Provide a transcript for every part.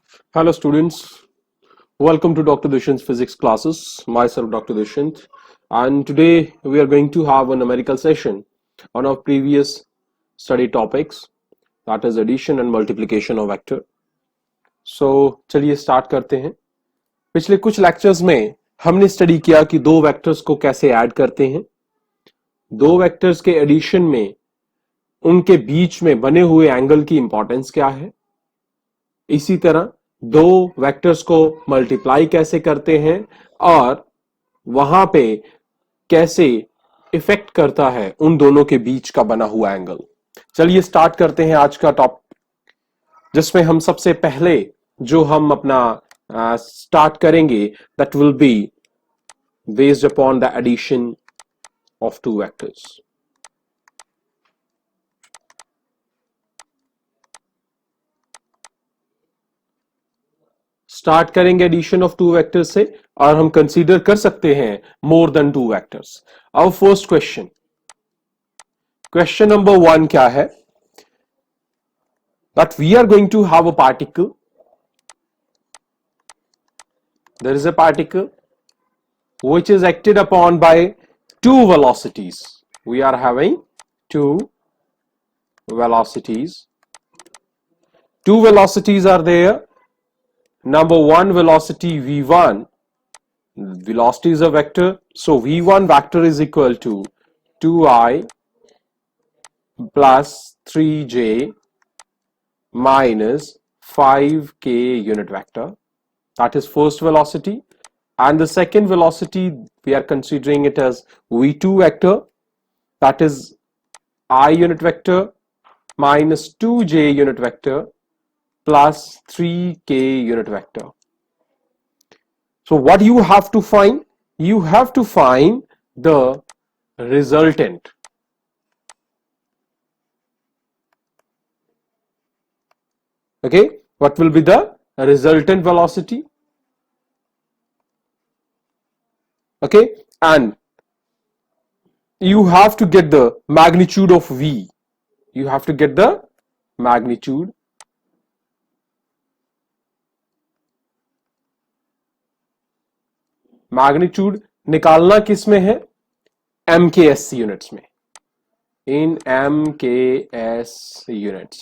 Hello students, welcome to Dr. Dushyanth's physics classes. Myself Dr. Dushyanth, and today we are going to have a numerical session on our previous study topics, that is addition and multiplication of vector. So चलिए start करते हैं। पिछले कुछ lectures में हमने study किया कि दो वेक्टर्स को कैसे ऐड करते हैं, दो वेक्टर्स के एडिशन में उनके बीच में बने हुए एंगल की इंपॉर्टेंस क्या है, इसी तरह दो वेक्टर्स को मल्टीप्लाई कैसे करते हैं और वहां पे कैसे इफेक्ट करता है उन दोनों के बीच का बना हुआ एंगल। चलिए स्टार्ट करते हैं आज का टॉपिक, जिसमें हम सबसे पहले जो हम अपना स्टार्ट करेंगे that will be based upon the addition of two vectors. Start करेंगे एडिशन ऑफ टू वेक्टर्स से और हम कंसीडर कर सकते हैं more than two vectors. Our first question number 1 क्या है, that we are going to have a particle, there is a particle which is acted upon by two velocities. We are having two velocities are there. Number one velocity v1, velocity is a vector, so v1 vector is equal to 2i plus 3j minus 5k unit vector. That is first velocity. And the second velocity, we are considering it as v2 vector, that is I unit vector minus 2j unit vector plus 3k unit vector. So what you have to find? You have to find the resultant. Okay, what will be the resultant velocity? Okay, and you have to get the magnitude of v. You have to get the magnitude. Magnitude निकालना किस में है? MKS units में, इन MKS units.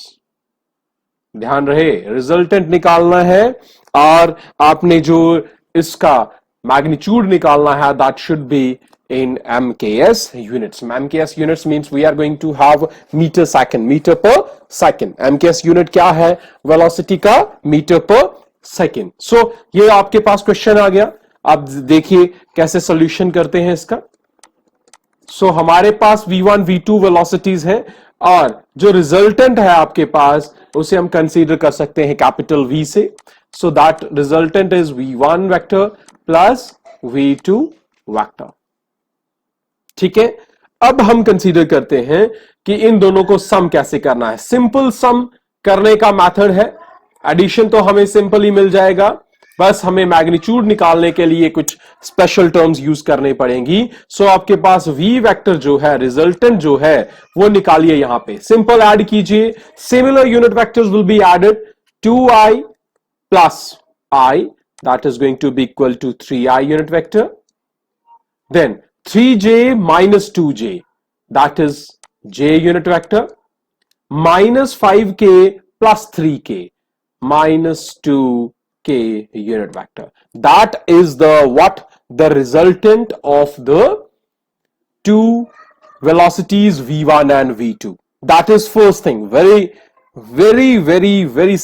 ध्यान रहे, resultant निकालना है और आपने जो इसका मैग्नीट्यूड निकालना है that should be in MKS units. MKS units means we are going to have meter per second. MKS unit क्या है? वेलोसिटी का मीटर पर सेकेंड। सो ये आपके पास क्वेश्चन आ गया। अब देखिए कैसे सॉल्यूशन करते हैं इसका। सो हमारे पास v1 v2 वेलोसिटीज हैं और जो रिजल्टेंट है आपके पास उसे हम कंसीडर कर सकते हैं कैपिटल V से। So that resultant is v1 vector plus v2 vector. ठीक है, अब हम कंसीडर करते हैं कि इन दोनों को सम कैसे करना है। सिंपल सम करने का मेथड है, एडिशन तो हमें सिंपल ही मिल जाएगा, बस हमें मैग्नीट्यूड निकालने के लिए कुछ स्पेशल टर्म्स यूज करनी पड़ेंगी। सो आपके पास v वेक्टर जो है, रिजल्टेंट जो है वो निकालिए यहां पे, सिंपल ऐड कीजिए। Similar unit vectors will be added, 2i plus i that is going to be equal to 3i unit vector, then 3j minus 2j that is j unit vector minus 5k plus 3k minus 2k unit vector. That is the resultant of the two velocities v1 and v2. That is first thing. Very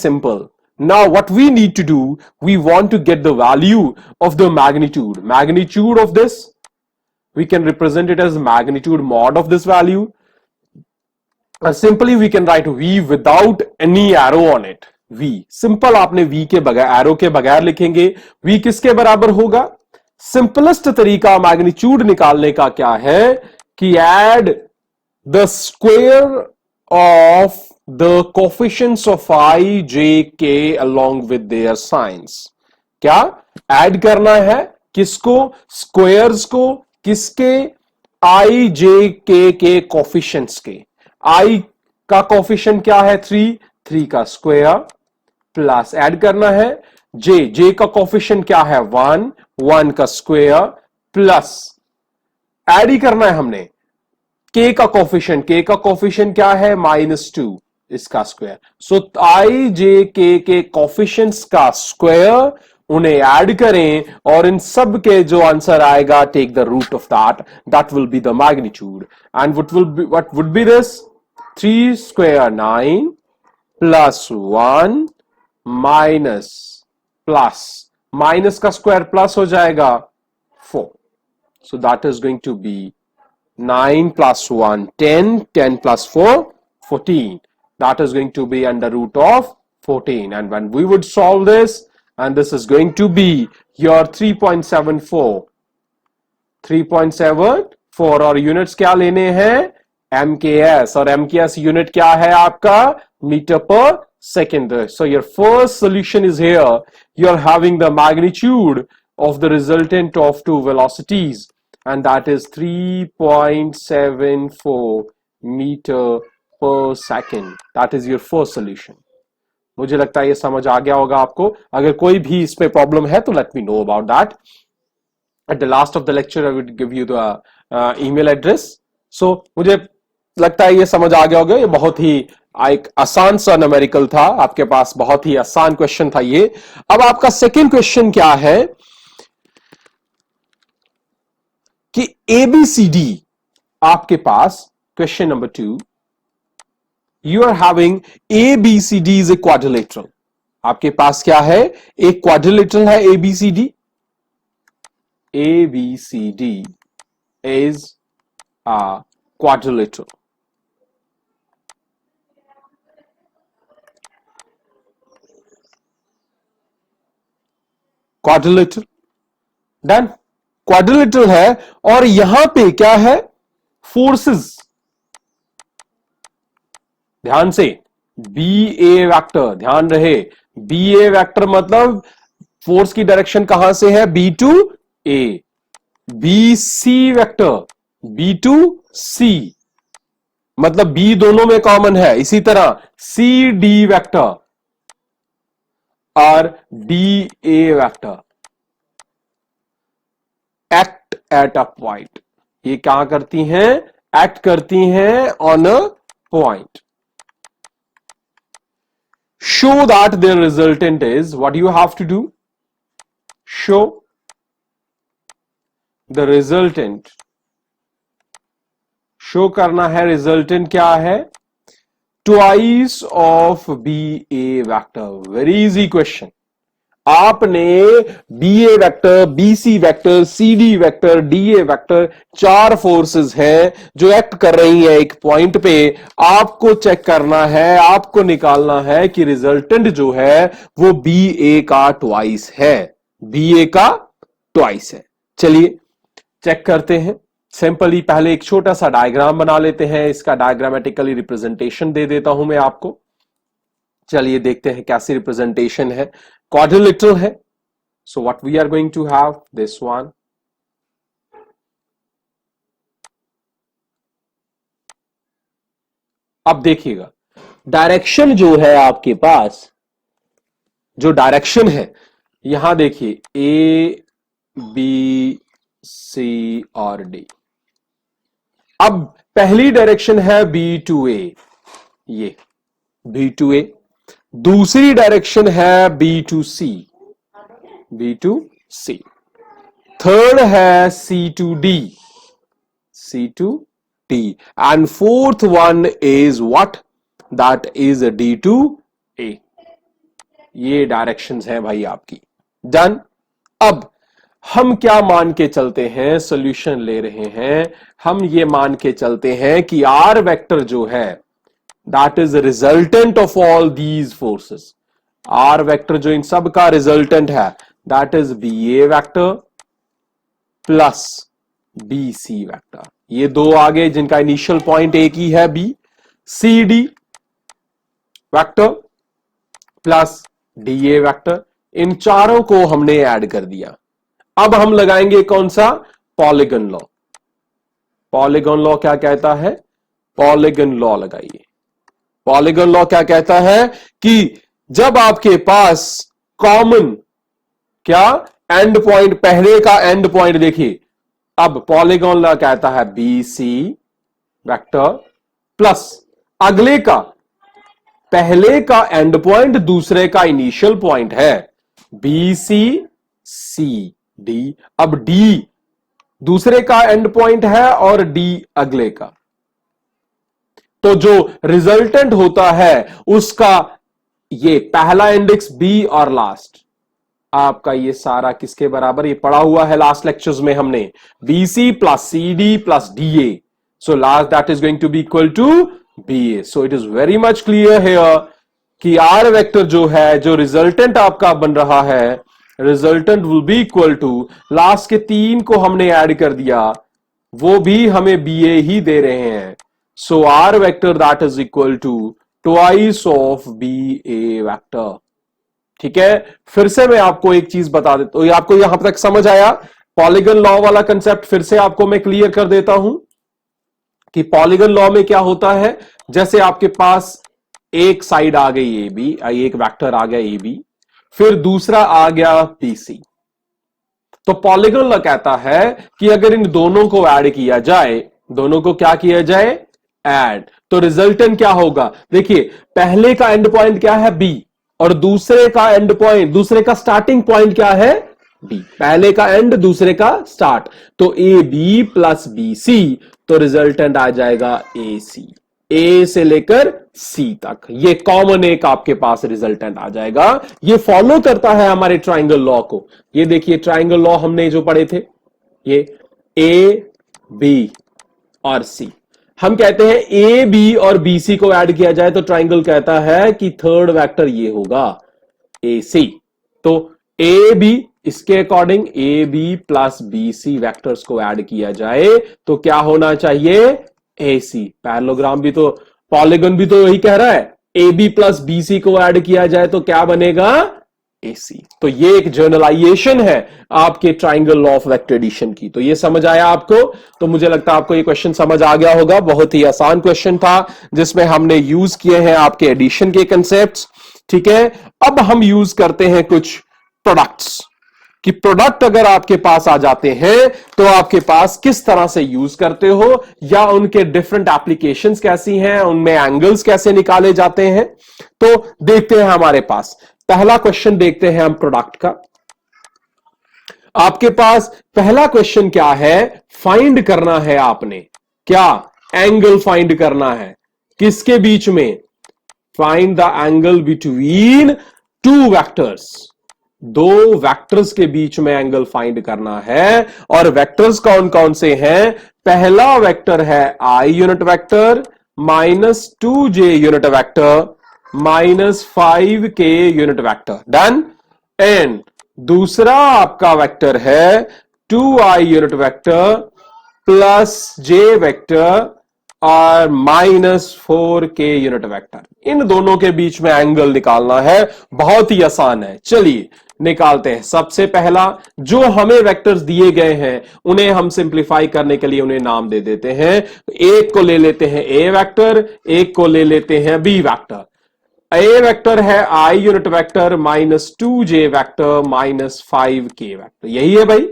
simple. Now what we need to do, we want to get the value of the magnitude of this. We can represent it as magnitude mod of this value. Simply we can write v without any arrow on it. v simple आपने v के बगैर, arrow के बगैर लिखेंगे। v किसके बराबर होगा? Simplest तरीका मैग्नीट्यूड निकालने का क्या है कि add the square of the coefficients of i, j, k along with their signs। क्या ऐड करना है? किसको? स्क्वायर्स को। किसके? i, j, k के कोफिशिएंट्स के। i का कोफिशिएंट क्या है? 3 का स्क्वायर प्लस ऐड करना है जे का कोफिशिएंट क्या है 1, 1 का स्क्वायर प्लस ऐड ही करना है हमने के का कोफिशिएंट क्या है -2 इसका स्क्वायर। सो आई जे के कोफिशिएंट्स का स्क्वायर उन्हें ऐड करें और इन सब के जो आंसर आएगा take the root of that will be the magnitude and what would be this 3 square 9 plus 1 minus का स्क्वायर प्लस हो जाएगा 4। So that is going to be 9 plus 1 10 10 plus 4 14 that is going to be under root of 14 and when we would solve this and this is going to be your 3.74 और units क्या लेने हैं MKS और MKS unit क्या है आपका metre पर second. so your first solution is here you are having the magnitude of the resultant of two velocities and that is 3.74 meter per second. That is your first solution. मुझे लगता है ये समझ आ गया होगा आपको। अगर कोई भी इसमें प्रॉब्लम है तो let me know about that. At the last of the lecture I would give you the email address. So मुझे लगता है ये समझ आ गया होगा। ये बहुत ही एक आसान सा न्यूमेरिकल था, आपके पास बहुत ही आसान क्वेश्चन था ये। अब आपका सेकेंड क्वेश्चन क्या है कि ABCD आपके पास question number 2 you are having ABCD is a quadrilateral. आपके पास क्या है एक क्वाड्रिलेटरल है ABCD is a quadrilateral. Quadrilateral done. Quadrilateral है और यहां पे क्या है फोर्सेस, ध्यान से BA वेक्टर, ध्यान रहे BA वेक्टर मतलब फोर्स की डायरेक्शन कहां से है B to A, BC vector B to C मतलब B दोनों में कॉमन है। इसी तरह CD वेक्टर और DA vector act at a point, ये क्या करती हैं एक्ट करती हैं on a point. Show that their resultant is what you have to do, show the resultant, show करना है रिजल्टेंट क्या है twice of BA vector. Very easy question. आपने BA vector, BC vector, CD vector, DA vector, चार forces हैं जो act कर रही हैं एक पॉइंट पे। आपको चेक करना है, आपको निकालना है कि रिजल्टेंट जो है वो BA का ट्वाइस है, BA का ट्वाइस है। चलिए चेक करते हैं। सिंपली पहले एक छोटा सा डायग्राम बना लेते हैं, इसका डायग्रामेटिकली रिप्रेजेंटेशन दे देता हूं मैं आपको। चलिए देखते हैं कैसी रिप्रेजेंटेशन है। क्वाड्रिलेटरल है, so what we are going to have this one, अब देखिएगा डायरेक्शन जो है आपके पास, जो डायरेक्शन है यहां देखिए A B C और D। अब पहली डायरेक्शन है B टू A, ये B टू A। दूसरी डायरेक्शन है B to C, B to C। Third है C to D, C to D। And fourth one is what, that is D to A। ये directions हैं भाई आपकी। Done. अब हम क्या मान के चलते हैं, सॉल्यूशन ले रहे हैं, हम ये मान के चलते हैं कि R वेक्टर जो है that is resultant of all these forces. R vector जो इन सब का रिजल्टेंट है that is BA vector plus BC vector. ये दो आगे जिनका इनिशियल पॉइंट एक ही है B, CD vector plus DA vector, इन चारों को हमने ऐड कर दिया। अब हम लगाएंगे कौन सा, पॉलीगन लॉ। पॉलीगन लॉ क्या कहता है, पॉलीगन लॉ लगाइए। पॉलीगन लॉ क्या कहता है कि जब आपके पास कॉमन क्या एंड पॉइंट, पहले का एंड पॉइंट देखिए, अब पॉलीगॉन लॉ कहता है बी सी वेक्टर प्लस अगले का, पहले का एंड पॉइंट दूसरे का इनिशियल पॉइंट है, बी सी सी डी। अब डी दूसरे का एंड पॉइंट है और डी अगले का, तो जो रिजल्टेंट होता है उसका ये पहला इंडेक्स बी और लास्ट आपका ये सारा किसके बराबर, ये पढ़ा हुआ है लास्ट लेक्चर्स में हमने, B C plus C D plus D A, so last that is going to be equal to B A. So it is very much clear here कि आर वेक्टर जो है, जो रिजल्टेंट आपका बन रहा है, resultant will be equal to, last के 3 को हमने ऐड कर दिया, वो भी हमें बी ए ही दे रहे हैं, so R vector that is equal to twice of B A vector. ठीक है, फिर से मैं आपको एक चीज बता देता हूं, आपको यहां तक समझ आया पॉलीगन लॉ वाला कंसेप्ट, फिर से आपको मैं क्लियर कर देता हूं कि पॉलीगन लॉ में क्या होता है। जैसे आपके पास एक साइड आ गई ए बी, एक वेक्टर आ गया ए बी, फिर दूसरा आ गया बी सी, तो पॉलीगन लॉ कहता है कि अगर इन दोनों को ऐड किया जाए, दोनों को क्या किया जाए, ऐड, तो रिजल्टेंट क्या होगा, देखिए पहले का एंड पॉइंट क्या है बी, और दूसरे का एंड पॉइंट, दूसरे का स्टार्टिंग पॉइंट क्या है बी, पहले का एंड दूसरे का स्टार्ट, तो A B plus B C, तो रिजल्टेंट आ जाएगा ए सी, ए से लेकर सी तक, ये कॉमन एक आपके पास रिजल्टेंट आ जाएगा। ये फॉलो करता है हमारे ट्राइंगल लॉ को। ये देखिए ट्राइंगल लॉ हमने जो पढ़े थे, ये ए बी और सी, हम कहते हैं ए बी और बी सी को ऐड किया जाए तो ट्राइंगल कहता है कि थर्ड वेक्टर ये होगा ए सी, तो ए बी, इसके according A B plus B C vectors को ऐड किया जाए तो क्या होना चाहिए, ए सी। पैरेललोग्राम भी तो, पॉलीगन भी तो यही कह रहा है, A B plus B C को ऐड किया जाए तो क्या बनेगा, ए सी। तो ये एक जनरलाइजेशन है आपके triangle law of vector addition की। तो ये समझ आया आपको, तो मुझे लगता है आपको ये क्वेश्चन समझ आ गया होगा। बहुत ही आसान क्वेश्चन था जिसमें हमने यूज किए हैं आपके एडिशन के कंसेप्ट्स। ठीक है, अब हम यूज करते हैं कुछ प्रोडक्ट्स, कि प्रोडक्ट अगर आपके पास आ जाते हैं तो आपके पास किस तरह से यूज करते हो, या उनके डिफरेंट एप्लीकेशंस कैसी हैं, उनमें एंगल्स कैसे निकाले जाते हैं। तो देखते हैं हमारे पास पहला क्वेश्चन, देखते हैं हम प्रोडक्ट का। आपके पास पहला क्वेश्चन क्या है, फाइंड करना है आपने, क्या एंगल फाइंड करना है, किसके बीच में, find the angle between two vectors, दो वेक्टर्स के बीच में एंगल फाइंड करना है। और वेक्टर्स कौन कौन से हैं, पहला वेक्टर है I unit vector minus 2j unit vector minus 5k unit vector, done. And दूसरा आपका वेक्टर है 2i unit vector plus j vector और माइनस 4k यूनिट वेक्टर। इन दोनों के बीच में एंगल निकालना है, बहुत ही आसान है। चलिए निकालते हैं। सबसे पहला, जो हमें वेक्टर्स दिए गए हैं उन्हें हम सिंप्लीफाई करने के लिए उन्हें नाम दे देते हैं। एक को ले लेते हैं ए वेक्टर, एक को ले लेते हैं बी वेक्टर। ए वेक्टर है I unit vector minus 2j vector minus 5k vector, यही है भाई।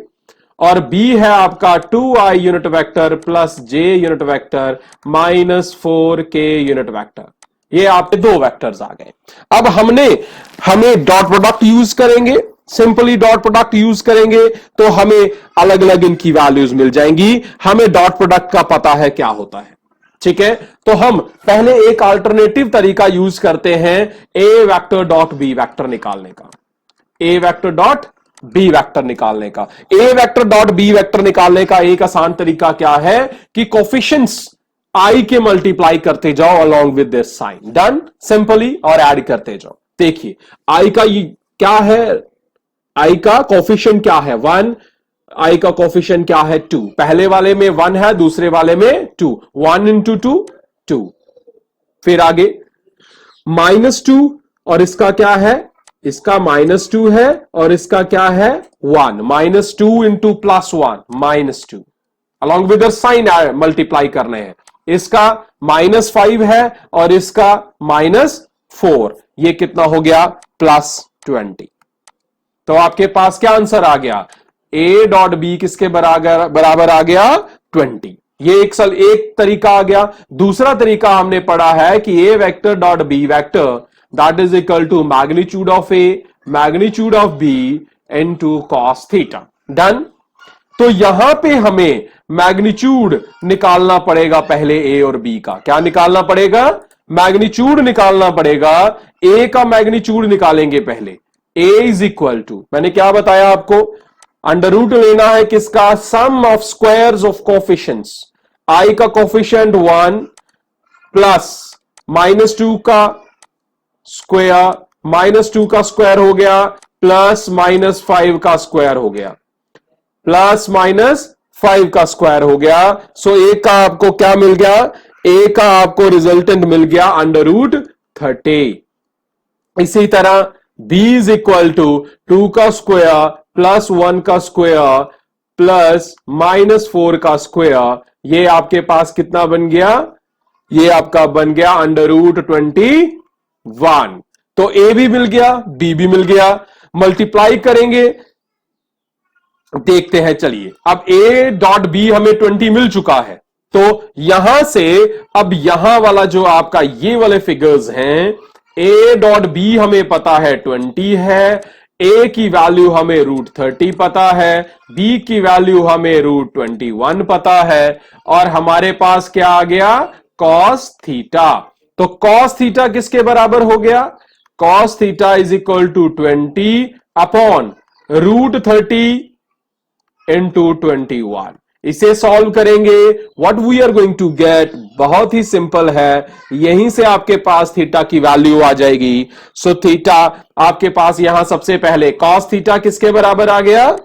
और बी है आपका 2i unit vector plus j unit vector minus 4k unit vector. ये आपके दो वेक्टर्स आ गए। अब हमें डॉट प्रोडक्ट यूज करेंगे, सिंपली डॉट प्रोडक्ट यूज करेंगे तो हमें अलग अलग इनकी वैल्यूज मिल जाएंगी। हमें डॉट प्रोडक्ट का पता है क्या होता है, ठीक है। तो हम पहले एक अल्टरनेटिव तरीका यूज करते हैं ए वेक्टर डॉट बी वेक्टर निकालने का, ए वेक्टर डॉट बी वेक्टर निकालने का। ए वेक्टर डॉट बी वेक्टर निकालने का एक आसान तरीका क्या है कि कोफिशिएंट्स आई के मल्टीप्लाई करते जाओ along with this sign, done, simply, और ऐड करते जाओ। देखिए आई का ये क्या है, आई का कोफिशिएंट क्या है 1, आई का कोफिशिएंट क्या है 2, पहले वाले में 1 है, दूसरे वाले में 2, 1 इंटू 2 2, फिर आगे -2 और इसका क्या है, इसका -2 है और इसका क्या है 1, -2 into +1 -2, along with sign multiply करने हैं। इसका -5 है और इसका 4, ये कितना हो गया +20। तो आपके पास क्या आंसर आ गया, a डॉट बी किसके बराबर आ गया 20। ये एक तरीका आ गया। दूसरा तरीका हमने पढ़ा है कि a vector dot b vector that is equal to magnitude of a magnitude of b into cos theta. Done. तो यहां पे हमें मैग्नीट्यूड निकालना पड़ेगा पहले a और b का। क्या निकालना पड़ेगा, मैग्नीट्यूड निकालना पड़ेगा। a का मैग्नीट्यूड निकालेंगे पहले। a इज इक्वल टू, मैंने क्या बताया आपको, अंडर रूट लेना है किसका, sum of squares of coefficients. i का कोफिशिएंट 1 प्लस -2 का स्क्वायर, -2 का स्क्वायर हो गया प्लस -5 का स्क्वायर हो गया, प्लस -5 का स्क्वायर हो गया। सो ए का आपको क्या मिल गया, ए का आपको रिजल्टेंट मिल गया √30। इसी तरह b इज इक्वल टू 2 का स्क्वायर प्लस 1 का स्क्वायर प्लस -4 का स्क्वायर, ये आपके पास कितना बन गया, ये आपका बन गया √21। तो a भी मिल गया, b भी मिल गया। मल्टीप्लाई करेंगे, देखते हैं। चलिए, अब a डॉट बी हमें 20 मिल चुका है, तो यहां से अब यहां वाला जो आपका ये वाले फिगर्स हैं, a डॉट बी हमें पता है 20 है, a की वैल्यू हमें √30 पता है, b की वैल्यू हमें √21 पता है, और हमारे पास क्या आ गया, cos थीटा। तो cos थीटा किसके बराबर हो गया, cos theta is equal to 20 upon √30 into 21। इसे सॉल्व करेंगे, what we are going to get, बहुत ही सिंपल है, यहीं से आपके पास थीटा की वैल्यू आ जाएगी। सो थीटा आपके पास यहां सबसे पहले cos थीटा किसके बराबर आ गया,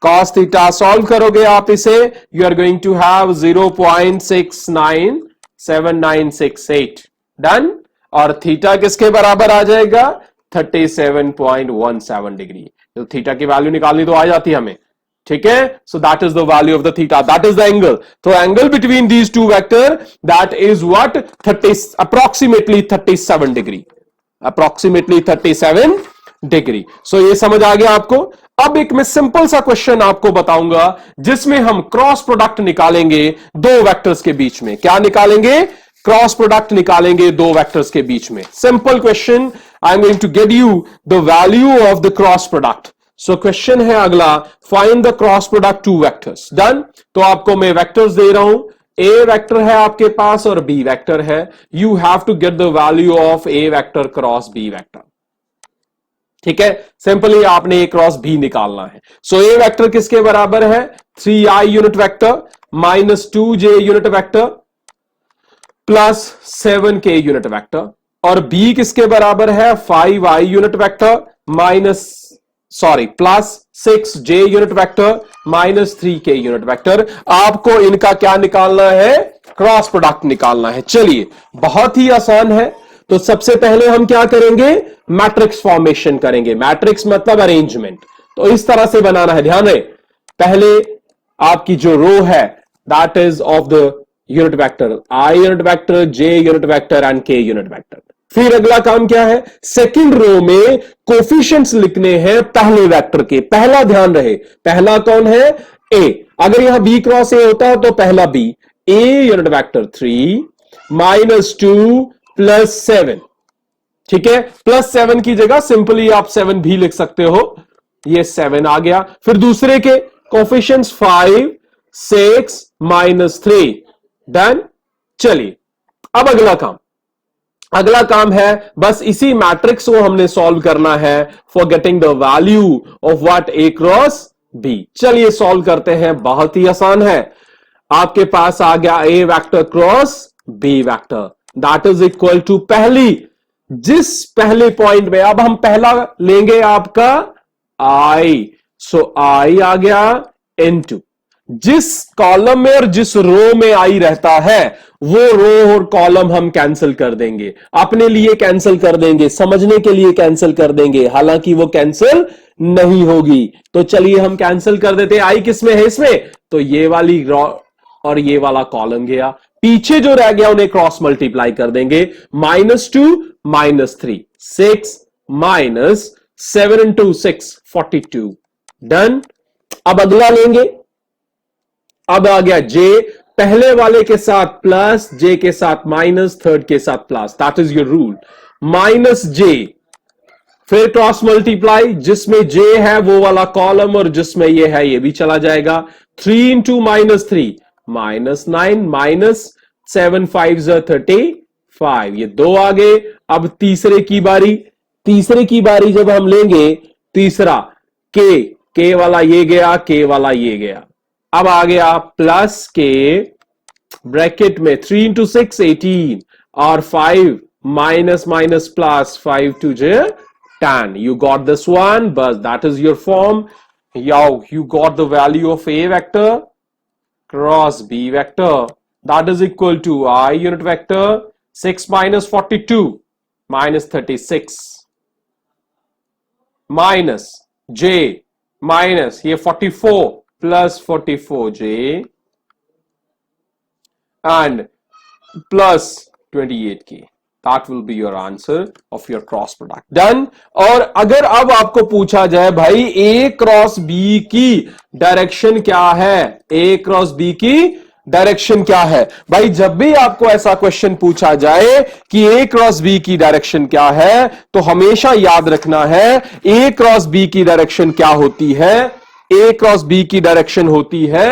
cos थीटा सॉल्व करोगे आप इसे, you are going to have 0.697968। Done. और थीटा किसके बराबर आ जाएगा 37.17 डिग्री। तो थीटा की वैल्यू निकालनी तो आ जाती है हमें, ठीक है। So that is the value of the theta, that is the angle. तो angle between these two vector that is what, 30 approximately 37 degree, approximately 37 degree. सो ये समझ आ गया आपको। अब एक मैं सिंपल सा क्वेश्चन आपको बताऊंगा जिसमें हम क्रॉस प्रोडक्ट निकालेंगे दो वेक्टर्स के बीच में। क्या निकालेंगे, क्रॉस प्रोडक्ट निकालेंगे दो वेक्टर्स के बीच में। Simple question, I am going to get you the value of the cross product. So question है अगला, find the cross product two vectors. Done. तो आपको मैं वेक्टर्स दे रहा हूं, ए वेक्टर है आपके पास और बी वेक्टर है। You have to get the value of A vector cross B vector. ठीक है, सिंपली आपने ए क्रॉस बी निकालना है। सो ए वेक्टर किसके बराबर है, 3i unit vector minus 2j unit vector plus 7k unit vector, और बी किसके बराबर है 5i unit vector plus 6j unit vector minus 3k unit vector. आपको इनका क्या निकालना है, क्रॉस प्रोडक्ट निकालना है। चलिए, बहुत ही आसान है। तो सबसे पहले हम क्या करेंगे, मैट्रिक्स फॉर्मेशन करेंगे। मैट्रिक्स मतलब अरेंजमेंट। तो इस तरह से बनाना है, ध्यान रहे। पहले आपकी जो रो है that is of the unit vector i unit vector, j unit vector and k unit vector. फिर अगला काम क्या है, सेकंड रो में कोफिशिएंट्स लिखने हैं पहले वेक्टर के। पहला ध्यान रहे, पहला कौन है, a। अगर यहां b क्रॉस a होता तो पहला b, a unit vector 3 minus 2 plus 7। ठीक है, प्लस 7 की जगह सिंपली आप 7 भी लिख सकते हो, ये 7 आ गया। फिर दूसरे के कोफिशिएंट्स 5 6 माइनस 3। डन। चलिए, अब अगला काम है बस इसी मैट्रिक्स को हमने सॉल्व करना है for getting the value of what A cross B. चलिए सॉल्व करते हैं, बहुत ही आसान है। आपके पास आ गया A vector cross B vector that is equal to पहले पॉइंट में, अब हम पहला लेंगे आपका आई। सो आई आ गया इनटू जिस कॉलम में और जिस रो में आई रहता है वो रो और कॉलम हम कैंसिल कर देंगे, अपने लिए कैंसिल कर देंगे, समझने के लिए कैंसिल कर देंगे, हालांकि वो कैंसिल नहीं होगी। तो चलिए हम कैंसिल कर देते हैं। आई किस में है, इसमें, तो ये वाली रो और ये वाला कॉलम गया, पीछे जो रह गया उन्हें क्रॉस मल्टीप्लाई कर देंगे। -2 -3, 6 माइनस 7 इंटू 6 42। डन। अब अगला लेंगे, अब आ गया जे, पहले वाले के साथ प्लस, जे के साथ माइनस, थर्ड के साथ plus, that is your rule. Minus J, फिर क्रॉस मल्टीप्लाई, जिसमें जे है वो वाला कॉलम और जिसमें ये है ये भी चला जाएगा। 3 इंटू -3 -9 माइनस 7 5 35, ये दो आ गए। अब तीसरे की बारी, तीसरे की बारी जब हम लेंगे, तीसरा के वाला ये गया, के वाला ये गया। अब आ गया प्लस के ब्रैकेट में 3 इंटू 6 18 और 5 minus minus plus 5 2 10. You got this one, but that is your form. You got the value of A vector cross B vector, that is equal to I unit vector 6 minus 42 minus 36 minus J minus ये 44 plus 44J and plus 28K. That will be your answer of your cross product. Done. और अगर अब आपको पूछा जाए भाई A cross B की direction क्या है, A क्रॉस B की डायरेक्शन क्या है, भाई जब भी आपको ऐसा क्वेश्चन पूछा जाए कि A क्रॉस B की डायरेक्शन क्या है, तो हमेशा याद रखना है A क्रॉस B की डायरेक्शन क्या होती है। A क्रॉस B की डायरेक्शन होती है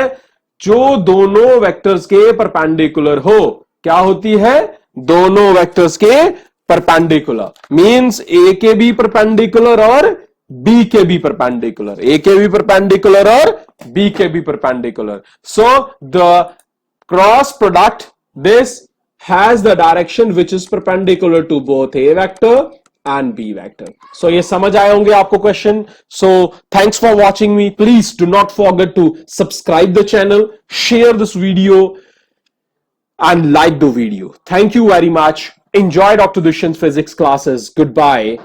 जो दोनों वेक्टर्स के परपेंडिकुलर हो। क्या होती है? दोनों वेक्टर्स के परपेंडिकुलर, मींस ए के भी परपेंडिकुलर और बी के भी परपेंडिकुलर, ए के भी परपेंडिकुलर और बी के भी perpendicular. So the cross product this has the direction which is perpendicular to both A vector and B vector. So ये समझ आए होंगे आपको question. So thanks for watching me. Please do not forget to subscribe the channel, share this video and like the video. Thank you very much. Enjoy Dr. Dushyant's physics classes. Goodbye.